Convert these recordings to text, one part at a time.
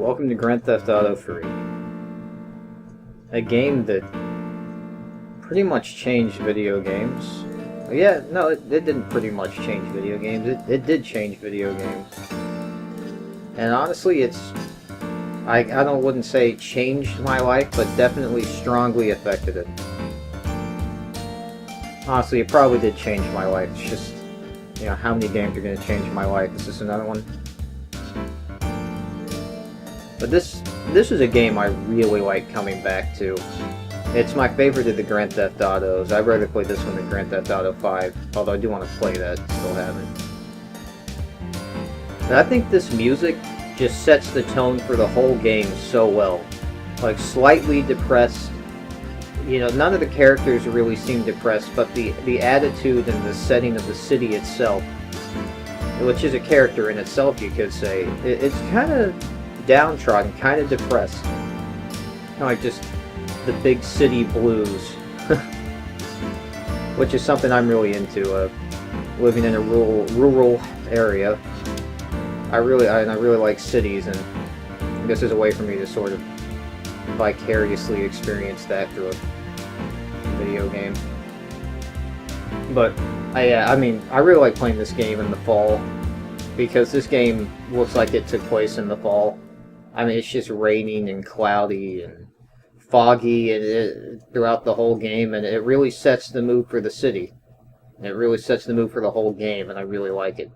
Welcome to Grand Theft Auto 3. A game that pretty much changed video games. Yeah, no, it didn't pretty much change video games. It did change video games. And honestly, wouldn't say changed my life, but definitely strongly affected it. Honestly, it probably did change my life. It's just, how many games are going to change my life? Is this another one? But this is a game I really like coming back to. It's my favorite of the Grand Theft Autos. I'd rather play this one than Grand Theft Auto 5, although I do want to play that, still haven't. And I think this music just sets the tone for the whole game so well. Like, slightly depressed. None of the characters really seem depressed, but the attitude and the setting of the city itself, which is a character in itself, you could say, it's kind of downtrodden, kind of depressed. Kind of like just the big city blues. Which is something I'm really into, living in a rural area. I really like cities, and this is a way for me to sort of vicariously experience that through a video game. But I really like playing this game in the fall, because this game looks like it took place in the fall. I mean, it's just raining and cloudy and foggy throughout the whole game, and it really sets the mood for the city. It really sets the mood for the whole game, and I really like it.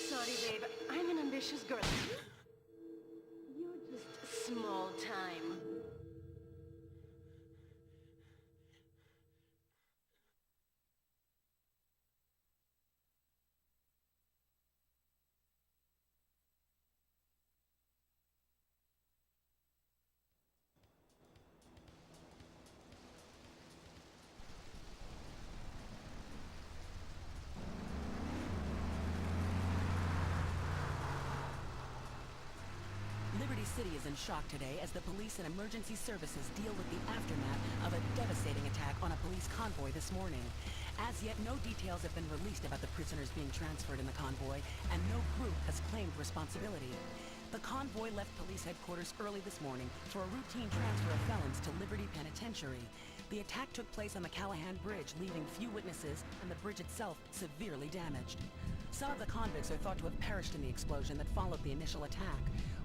Sorry, babe. I'm an ambitious girl. You're just small time. Liberty City is in shock today as the police and emergency services deal with the aftermath of a devastating attack on a police convoy this morning. As yet, no details have been released about the prisoners being transferred in the convoy, and no group has claimed responsibility. The convoy left police headquarters early this morning for a routine transfer of felons to Liberty Penitentiary. The attack took place on the Callahan Bridge, leaving few witnesses and the bridge itself severely damaged. Some of the convicts are thought to have perished in the explosion that followed the initial attack.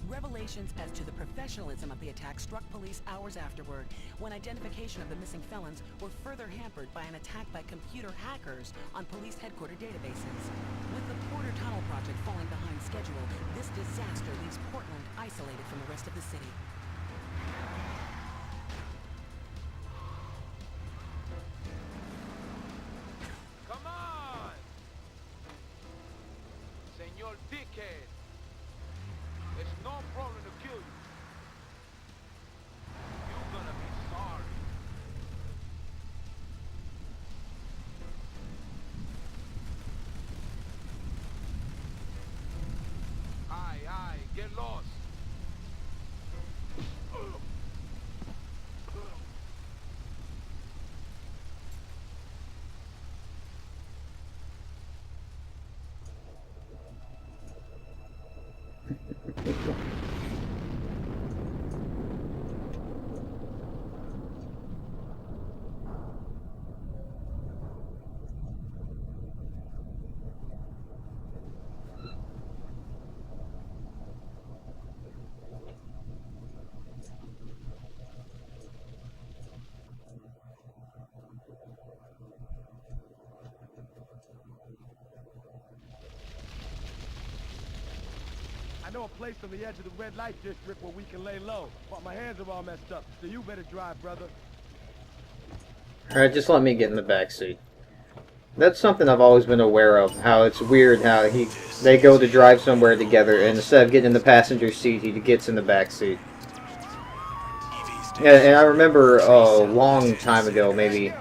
Revelations as to the professionalism of the attack struck police hours afterward, when identification of the missing felons were further hampered by an attack by computer hackers on police headquarters databases. With the Porter Tunnel project falling behind schedule, this disaster leaves Portland isolated from the rest of the city. Come on! Senor Dickhead! It's no problem to kill you. You're gonna be sorry. Aye, get lost. I know a place on the edge of the red light district where we can lay low, but my hands are all messed up, so you better drive, brother. Alright, just let me get in the back seat. That's something I've always been aware of. How it's weird how they go to drive somewhere together, and instead of getting in the passenger seat, he gets in the back seat. Yeah, and I remember a long time ago, maybe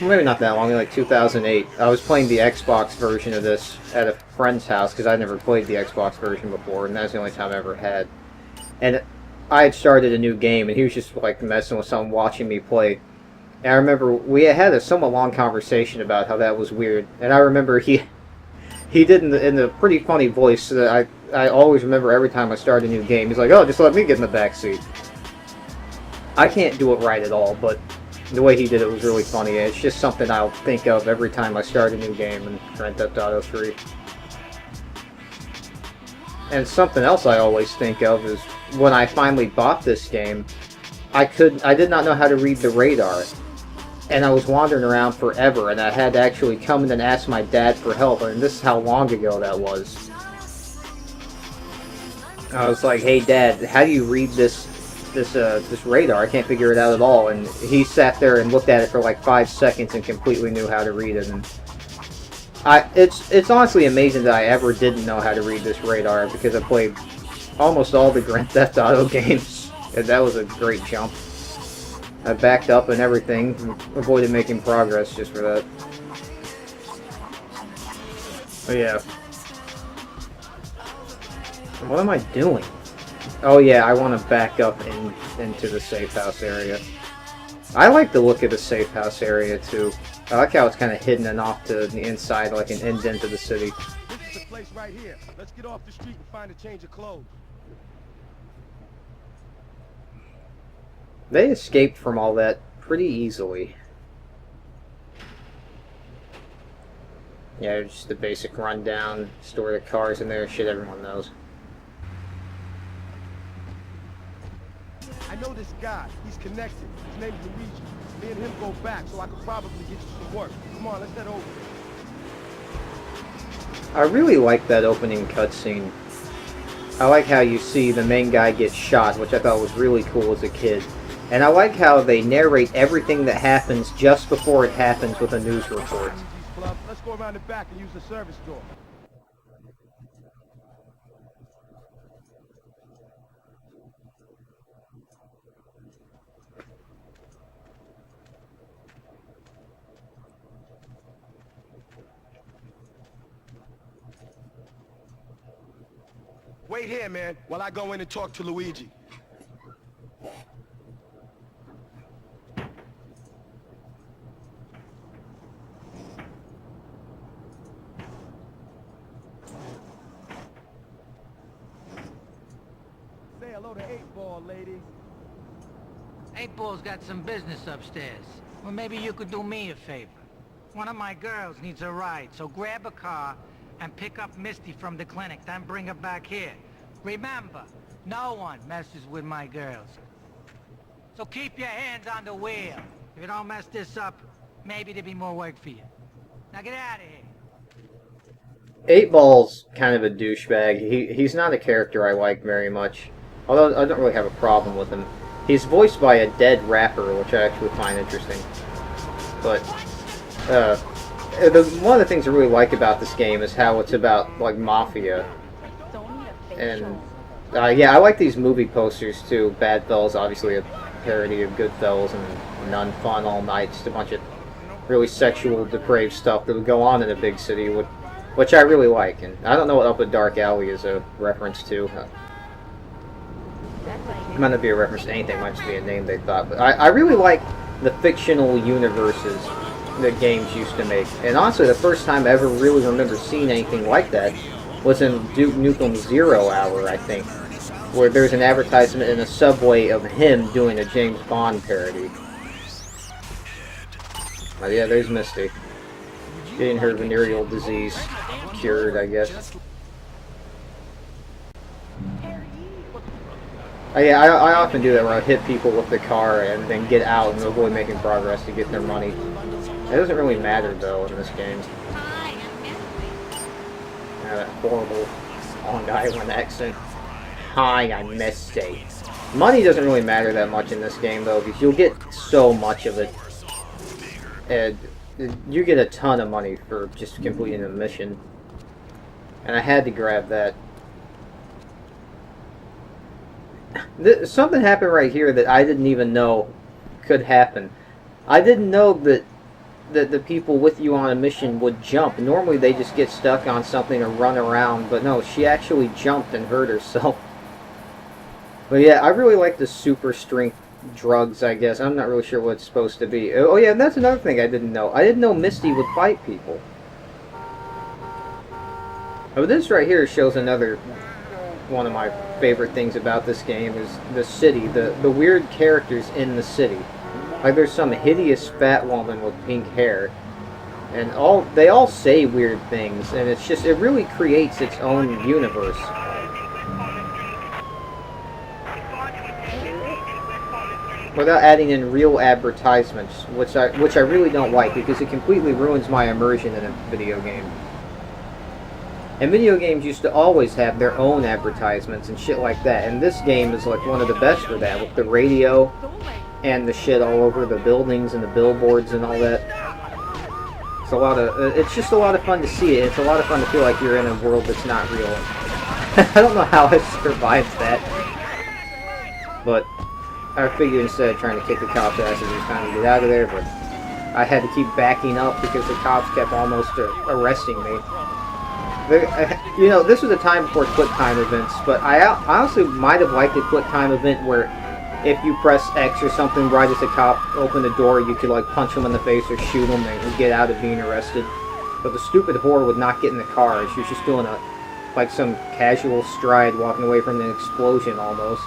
not that long, like 2008, I was playing the Xbox version of this at a friend's house, because I'd never played the Xbox version before, and that's the only time I ever had. And I had started a new game, and he was just like messing with something, watching me play. And I remember we had a somewhat long conversation about how that was weird, and I remember he did in a pretty funny voice that I always remember every time I start a new game. He's like, "Oh, just let me get in the back seat." I can't do it right at all, but the way he did it was really funny. It's just something I'll think of every time I start a new game in Grand Theft Auto 3. And something else I always think of is when I finally bought this game, I did not know how to read the radar. And I was wandering around forever, and I had to actually come in and ask my dad for help, and this is how long ago that was. I was like, "Hey Dad, how do you read this radar? I can't figure it out at all." And he sat there and looked at it for like 5 seconds and completely knew how to read it. And it's honestly amazing that I ever didn't know how to read this radar, because I played almost all the Grand Theft Auto games, and that was a great jump. I backed up and everything, avoided making progress just for that. Oh yeah. What am I doing? Oh yeah, I want to back up into the safe house area. I like the look of the safe house area too. I like how it's kind of hidden and off to the inside, like an indent of the city. This is the place right here. Let's get off the street and find a change of clothes. They escaped from all that pretty easily. Yeah, just the basic rundown, store the cars in there, shit everyone knows. I know this guy. He's connected. His name's Luigi. Me and him go back, so I could probably get you some work. Come on, let's head over. I really like that opening cutscene. I like how you see the main guy get shot, which I thought was really cool as a kid. And I like how they narrate everything that happens just before it happens with a news report. Let's go around the back and use the service door. Wait here, man, while I go in and talk to Luigi. Say hello to 8-Ball, ladies. 8-Ball's got some business upstairs. Well, maybe you could do me a favor. One of my girls needs a ride, so grab a car and pick up Misty from the clinic, then bring her back here. Remember, no one messes with my girls. So keep your hands on the wheel. If you don't mess this up, maybe there'll be more work for you. Now get out of here. 8-Ball's kind of a douchebag. He's not a character I like very much. Although I don't really have a problem with him. He's voiced by a dead rapper, which I actually find interesting. But, one of the things I really like about this game is how it's about, like, mafia. And, yeah, I like these movie posters, too. Bad Fellas, obviously a parody of Goodfellas, and None Fun All Night. Just a bunch of really sexual, depraved stuff that would go on in a big city, which I really like. And I don't know what Up a Dark Alley is a reference to. It might not be a reference to anything, it might just be a name they thought. But I really like the fictional universes that games used to make. And honestly, the first time I ever really remember seeing anything like that was in Duke Nukem's Zero Hour, I think, where there's an advertisement in a subway of him doing a James Bond parody. Oh yeah, there's Misty. Getting her venereal disease cured, I guess. Yeah, I often do that where I hit people with the car and then get out and avoid making progress to get their money. It doesn't really matter, though, in this game. Yeah, that horrible Long Island accent. Hi, I'm Misty. Money doesn't really matter that much in this game, though, because you'll get so much of it. And you get a ton of money for just completing a mission. And I had to grab that. Something happened right here that I didn't even know could happen. I didn't know that the people with you on a mission would jump. Normally they just get stuck on something or run around, but no, she actually jumped and hurt herself. But yeah, I really like the super strength drugs, I guess. I'm not really sure what it's supposed to be. Oh yeah, and that's another thing I didn't know. I didn't know Misty would fight people. Oh, this right here shows another one of my favorite things about this game is the city, the weird characters in the city. Like there's some hideous fat woman with pink hair, and they all say weird things, and it's just, it really creates its own universe. Without adding in real advertisements, which I really don't like, because it completely ruins my immersion in a video game. And video games used to always have their own advertisements and shit like that, and this game is like one of the best for that, with the radio and the shit all over the buildings and the billboards and all that. It's a lot of, it's just a lot of fun to see it. It's a lot of fun to feel like you're in a world that's not real. I don't know how I survived that, but I figured instead of trying to kick the cops' asses, just kind of get out of there, but I had to keep backing up because the cops kept almost arresting me. You know, this was a time before quick time events, but I honestly might have liked a quick time event where if you press X or something right as the cop opened the door, you could like punch him in the face or shoot him and get out of being arrested. But the stupid whore would not get in the car. She was just doing like some casual stride walking away from an explosion almost.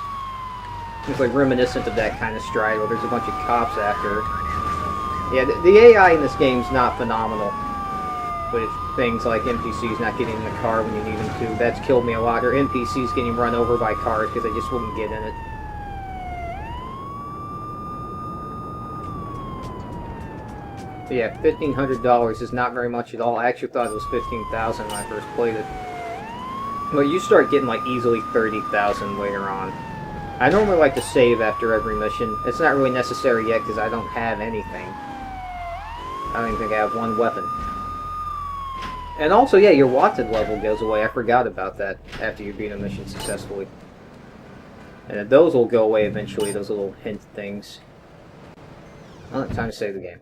It's like reminiscent of that kind of stride where there's a bunch of cops after her. Yeah, the AI in this game's not phenomenal. With things like NPCs not getting in the car when you need them to. That's killed me a lot. Or NPCs getting run over by cars because they just wouldn't get in it. But yeah, $1,500 is not very much at all. I actually thought it was $15,000 when I first played it. But you start getting like easily $30,000 later on. I normally like to save after every mission. It's not really necessary yet because I don't have anything. I don't even think I have one weapon. And also, yeah, your wanted level goes away. I forgot about that after you beat a mission successfully. And those will go away eventually, those little hint things. Well, time to save the game.